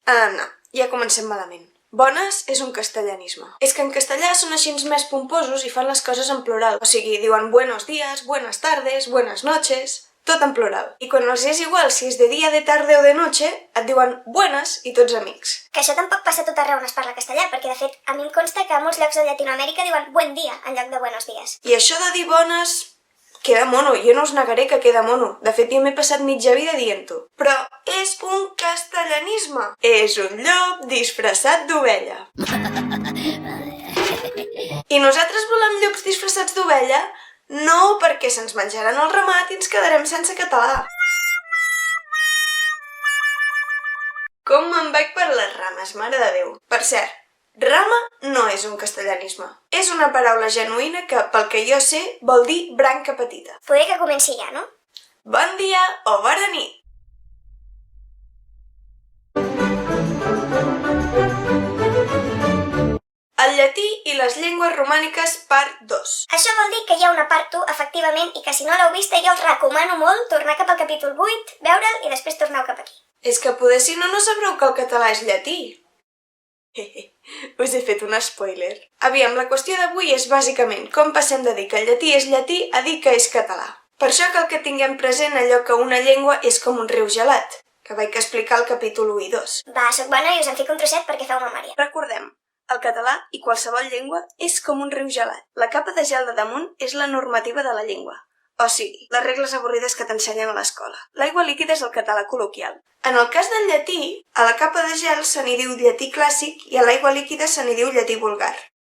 No, ja comencem malament. Bones és un castellanisme. És que en castellà són així més pomposos i fan les coses en plural. O sigui, diuen buenos días, buenas tardes, buenas noches, tot en plural. I quan els és igual si és de dia, de tarde o de noche, et diuen buenas i tots amics. Que això tampoc passa a tot arreu on es parla castellà, perquè de fet a mi em consta que a molts llocs de Llatinoamèrica diuen buen dia en lloc de buenos días. I això de dir bones queda mono, jo no us negaré que queda mono. De fet, jo m'he passat mitja vida dient-ho. Però és un castellanisme. És un llop disfressat d'ovella. I nosaltres volem llops disfressats d'ovella? No, perquè se'ns menjaran el ramat i ens quedarem sense català. Com me'n vaig per les rames, mare de Déu. Per cert, rama no és un castellanisme. És una paraula genuïna que, pel que jo sé, vol dir branca petita. Poder que comenci ja, no? Bon dia o bona nit! El llatí i les llengües romàniques, part 2. Això vol dir que hi ha una part 1, efectivament, i que si no l'heu vista jo us recomano molt tornar cap al capítol 8, veure'l i després torneu cap aquí. És que poder si no sabreu que el català és llatí. Us he fet un spoiler. Aviam, la qüestió d'avui és bàsicament com passem de dir que el llatí és llatí a dir que és català. Per això cal que tinguem present allò que una llengua és com un riu gelat, que vaig explicar al capítol 1 i 2. Va, soc bona i us en fico un trosset perquè feu memòria. Recordem, el català i qualsevol llengua és com un riu gelat. La capa de gel de damunt és la normativa de la llengua. O sigui, les regles avorrides que t'ensenyen a l'escola. L'aigua líquida és el català col·loquial. En el cas del llatí, a la capa de gel se n'hi diu llatí clàssic i a l'aigua líquida se n'hi diu llatí vulgar.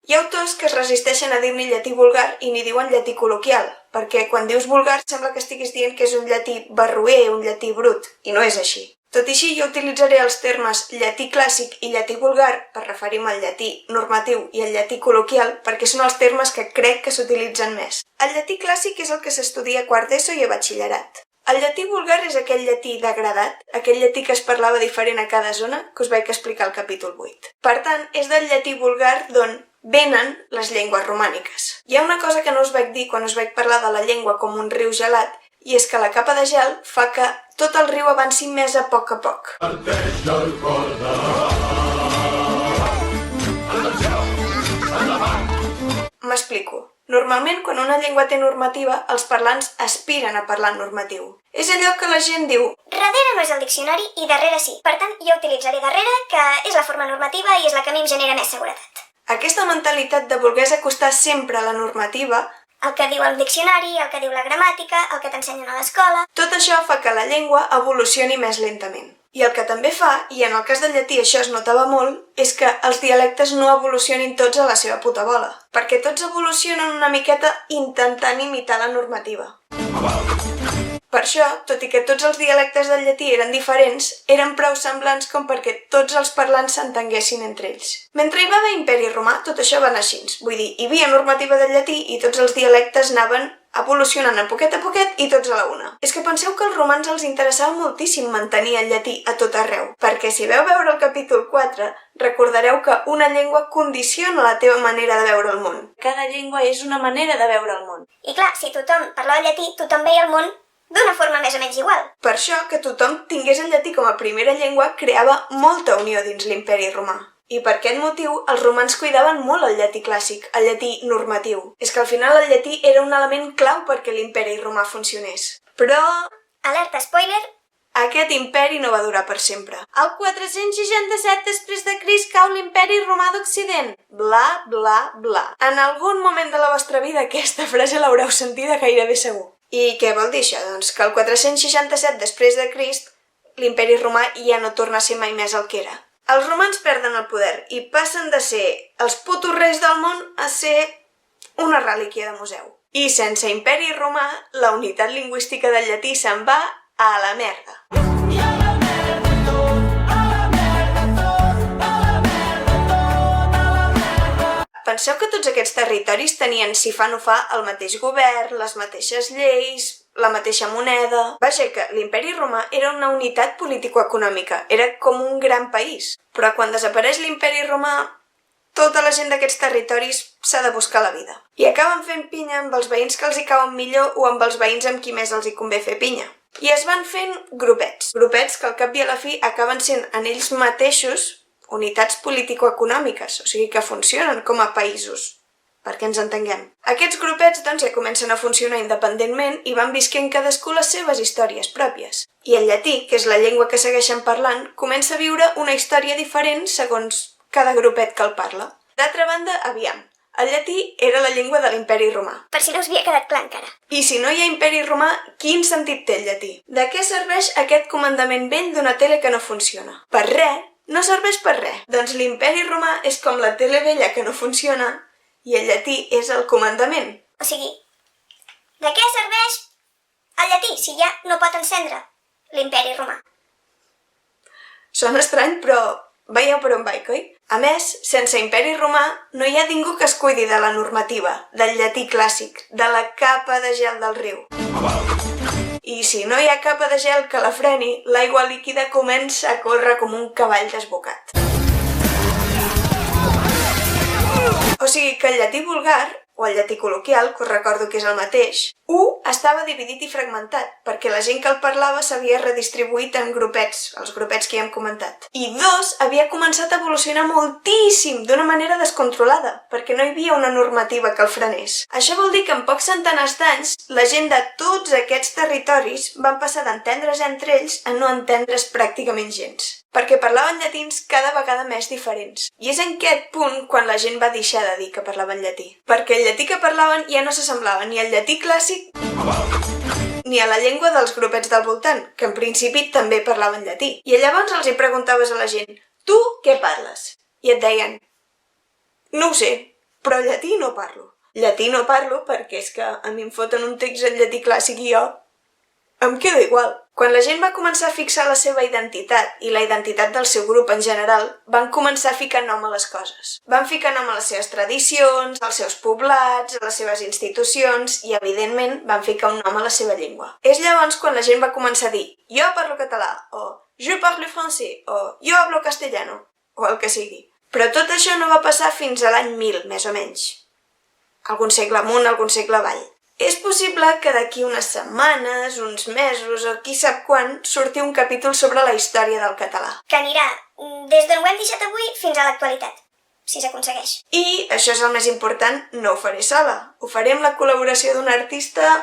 Hi ha autors que es resisteixen a dir-ne llatí vulgar i n'hi diuen llatí col·loquial, perquè quan dius vulgar sembla que estiguis dient que és un llatí barroer, un llatí brut, i no és així. Tot i així, jo utilitzaré els termes llatí clàssic i llatí vulgar per referir-me al llatí normatiu i al llatí col·loquial perquè són els termes que crec que s'utilitzen més. El llatí clàssic és el que s'estudia a quart d'ESO i a batxillerat. El llatí vulgar és aquell llatí degradat, aquell llatí que es parlava diferent a cada zona, que us vaig explicar al capítol 8. Per tant, és del llatí vulgar d'on venen les llengües romàniques. Hi ha una cosa que no us vaig dir quan us vaig parlar de la llengua com un riu gelat, i és que la capa de gel fa que tot el riu avanci més a poc. M'explico. Normalment, quan una llengua té normativa, els parlants aspiren a parlar en normatiu. És allò que la gent diu darrere no és el diccionari i darrere sí. Per tant, jo utilitzaré darrere, que és la forma normativa i és la que a mi em genera més seguretat. Aquesta mentalitat de voler acostar sempre a la normativa, el que diu el diccionari, el que diu la gramàtica, el que t'ensenyen a l'escola... Tot això fa que la llengua evolucioni més lentament. I el que també fa, i en el cas del llatí això es notava molt, és que els dialectes no evolucionin tots a la seva puta bola. Perquè tots evolucionen una miqueta intentant imitar la normativa. Per això, tot i que tots els dialectes del llatí eren diferents, eren prou semblants com perquè tots els parlants s'entenguessin entre ells. Mentre hi va haver imperi romà, tot això va anar així. Vull dir, hi havia normativa del llatí i tots els dialectes anaven evolucionant a poquet i tots a la una. És que penseu que als romans els interessava moltíssim mantenir el llatí a tot arreu, perquè si veu veure el capítol 4, recordareu que una llengua condiciona la teva manera de veure el món. Cada llengua és una manera de veure el món. I clar, si tothom parlava llatí, tothom veia el món d'una forma més o menys igual. Per això, que tothom tingués el llatí com a primera llengua creava molta unió dins l'imperi romà. I per aquest motiu, els romans cuidaven molt el llatí clàssic, el llatí normatiu. És que al final el llatí era un element clau perquè l'imperi romà funcionés. Però... alerta spoiler! Aquest imperi no va durar per sempre. Al 467 després de Crist cau l'imperi romà d'Occident. Bla, bla, bla. En algun moment de la vostra vida aquesta frase l'haureu sentida gairebé segur. I què vol dir això? Doncs que al 467 després de Crist l'imperi romà ja no torna a ser mai més el que era. Els romans perden el poder i passen de ser els putos reis del món a ser una relíquia de museu. I sense imperi romà, la unitat lingüística del llatí se'n va a la merda. Penseu que tots aquests territoris tenien, si fa no fa, el mateix govern, les mateixes lleis, la mateixa moneda... Vaja, que l'imperi romà era una unitat político-econòmica, era com un gran país. Però quan desapareix l'imperi romà, tota la gent d'aquests territoris s'ha de buscar la vida. I acaben fent pinya amb els veïns que els hi cauen millor o amb els veïns amb qui més els hi convé fer pinya. I es van fent grupets. Grupets que al cap i a la fi acaben sent en ells mateixos unitats político-econòmiques, o sigui que funcionen com a països, perquè ens entenguem. Aquests grupets doncs ja comencen a funcionar independentment i van visquent cadascú les seves històries pròpies. I el llatí, que és la llengua que segueixen parlant, comença a viure una història diferent segons cada grupet que el parla. D'altra banda, aviam, el llatí era la llengua de l'imperi romà. Per si no us havia quedat clar encara. I si no hi ha imperi romà, quin sentit té el llatí? De què serveix aquest comandament vell d'una tele que no funciona? Per res, no serveix per res. Doncs l'imperi romà és com la tele vella que no funciona i el llatí és el comandament. O sigui, de què serveix el llatí si ja no pot encendre l'imperi romà? Sona estrany, però veieu per on vaig, oi? A més, sense imperi romà no hi ha ningú que es cuidi de la normativa, del llatí clàssic, de la capa de gel del riu. I si no hi ha capa de gel que la freni, l'aigua líquida comença a córrer com un cavall desbocat. O sigui que el llatí vulgar, o el llatí col·loquial, que us recordo que és el mateix, 1 estava dividit i fragmentat, perquè la gent que el parlava s'havia redistribuït en grupets, els grupets que ja hem comentat. I 2 havia començat a evolucionar moltíssim, d'una manera descontrolada, perquè no hi havia una normativa que el frenés. Això vol dir que en pocs centenars d'anys, la gent de tots aquests territoris van passar d'entendre's entre ells a no entendre's pràcticament gens, perquè parlaven llatins cada vegada més diferents. I és en aquest punt quan la gent va deixar de dir que parlaven llatí. Perquè el llatí que parlaven ja no s'assemblava ni al llatí clàssic ni a la llengua dels grupets del voltant, que en principi també parlaven llatí. I llavors els hi preguntaves a la gent, tu què parles? I et deien, no ho sé, però llatí no parlo. Llatí no parlo perquè és que a mi em foten un text en llatí clàssic i jo em quedo igual. Quan la gent va començar a fixar la seva identitat i la identitat del seu grup en general, van començar a ficar nom a les coses. Van ficar nom a les seves tradicions, als seus poblats, a les seves institucions i, evidentment, van ficar un nom a la seva llengua. És llavors quan la gent va començar a dir jo parlo català, o je parle français, o yo hablo castellano, o el que sigui. Però tot això no va passar fins a l'any 1000, més o menys. Algun segle amunt, algun segle avall. És possible que d'aquí unes setmanes, uns mesos o qui sap quan surti un capítol sobre la història del català. Que anirà des d'on ho hem deixat avui fins a l'actualitat, si s'aconsegueix. I, això és el més important, no ho faré sola. Ho faré amb la col·laboració d'un artista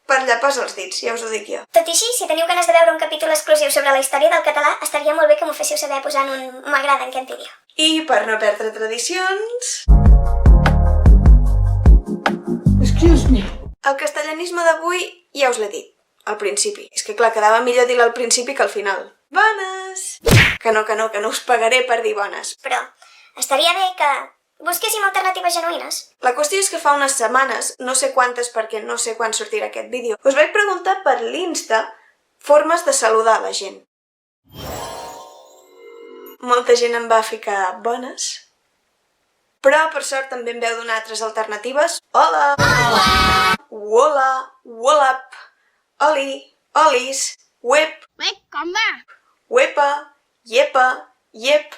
per llapar els dits, ja us ho dic jo. Tot i així, si teniu ganes de veure un capítol exclusiu sobre la història del català, estaria molt bé que m'ho féssiu saber posant un m'agrada en aquest vídeo. I per no perdre tradicions... El castellanisme d'avui ja us l'he dit, al principi. És que clar, quedava millor dir-lo al principi que al final. Bones! Que no us pagaré per dir bones. Però estaria bé que busquéssim alternatives genuïnes. La qüestió és que fa unes setmanes, no sé quantes perquè no sé quan sortirà aquest vídeo, us vaig preguntar per l'Insta formes de saludar a la gent. Molta gent em va ficar bones, però per sort també em veu donar altres alternatives. Hola! Hola! Wola, wolap, oli, olis, web, com va? wepa, yepa, yep,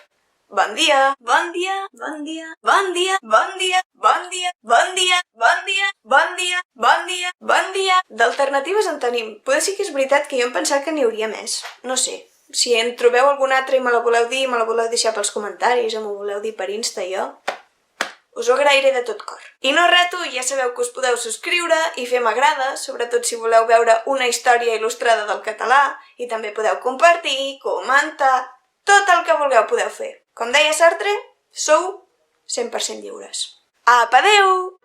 bon dia, bon dia, bon dia, bon dia, bon dia, bon dia, bon dia, bon dia, bon dia, bon dia, bon dia. D'alternatives en tenim. Potser sí que és veritat que jo em pensava que n'hi hauria més. No sé. Si en trobeu alguna altra i me la voleu dir, me la voleu deixar pels comentaris, o m'ho voleu dir per Insta, jo us ho agrairé de tot cor. I no rato, ja sabeu que us podeu subscriure i fer m'agrada, sobretot si voleu veure una història il·lustrada del català, i també podeu compartir, comentar, tot el que vulgueu podeu fer. Com deia Sartre, sou 100% lliures. Apa, adeu!